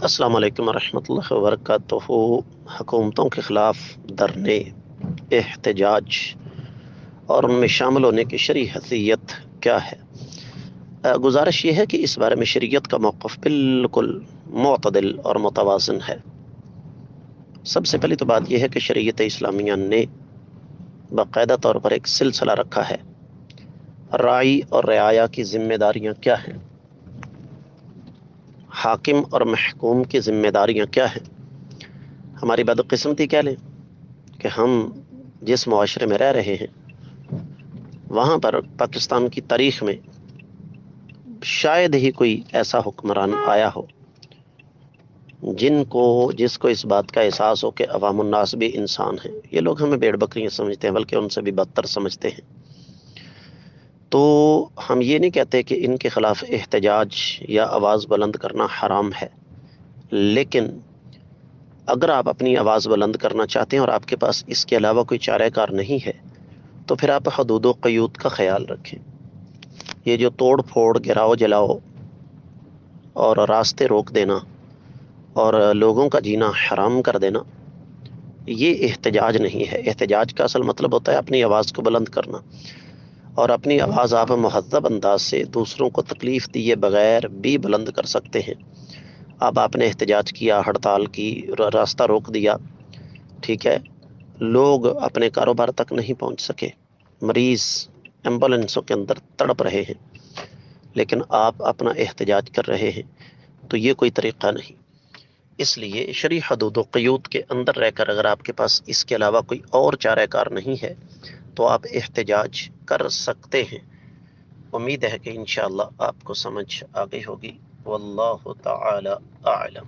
السلام علیکم ورحمۃ اللہ وبرکاتہ۔ حکومتوں کے خلاف دھرنے، احتجاج اور ان میں شامل ہونے کی شرعی حیثیت کیا ہے؟ گزارش یہ ہے کہ اس بارے میں شریعت کا موقف بالکل معتدل اور متوازن ہے۔ سب سے پہلی تو بات یہ ہے کہ شریعت اسلامیہ نے باقاعدہ طور پر ایک سلسلہ رکھا ہے۔ راعی اور رعایا کی ذمہ داریاں کیا ہیں، حاکم اور محکوم کی ذمہ داریاں کیا ہیں۔ ہماری بدقسمتی کہہ لیں کہ ہم جس معاشرے میں رہ رہے ہیں وہاں پر پاکستان کی تاریخ میں شاید ہی کوئی ایسا حکمران آیا ہو جس کو اس بات کا احساس ہو کہ عوام الناس بھی انسان ہیں۔ یہ لوگ ہمیں بھیڑ بکریاں سمجھتے ہیں، بلکہ ان سے بھی بدتر سمجھتے ہیں۔ تو ہم یہ نہیں کہتے کہ ان کے خلاف احتجاج یا آواز بلند کرنا حرام ہے، لیکن اگر آپ اپنی آواز بلند کرنا چاہتے ہیں اور آپ کے پاس اس کے علاوہ کوئی چارہ کار نہیں ہے تو پھر آپ حدود و قیود کا خیال رکھیں۔ یہ جو توڑ پھوڑ، گراؤ جلاؤ اور راستے روک دینا اور لوگوں کا جینا حرام کر دینا، یہ احتجاج نہیں ہے۔ احتجاج کا اصل مطلب ہوتا ہے اپنی آواز کو بلند کرنا، اور اپنی آواز آپ مہذب انداز سے دوسروں کو تکلیف دیے بغیر بھی بلند کر سکتے ہیں۔ اب آپ نے احتجاج کیا، ہڑتال کی، راستہ روک دیا، ٹھیک ہے، لوگ اپنے کاروبار تک نہیں پہنچ سکے، مریض ایمبولینسوں کے اندر تڑپ رہے ہیں، لیکن آپ اپنا احتجاج کر رہے ہیں، تو یہ کوئی طریقہ نہیں۔ اس لیے شرعی حدود و قیود کے اندر رہ کر اگر آپ کے پاس اس کے علاوہ کوئی اور چارہ کار نہیں ہے تو آپ احتجاج کر سکتے ہیں۔ امید ہے کہ انشاءاللہ آپ کو سمجھ آ گئی ہوگی۔ واللہ تعالی اعلم۔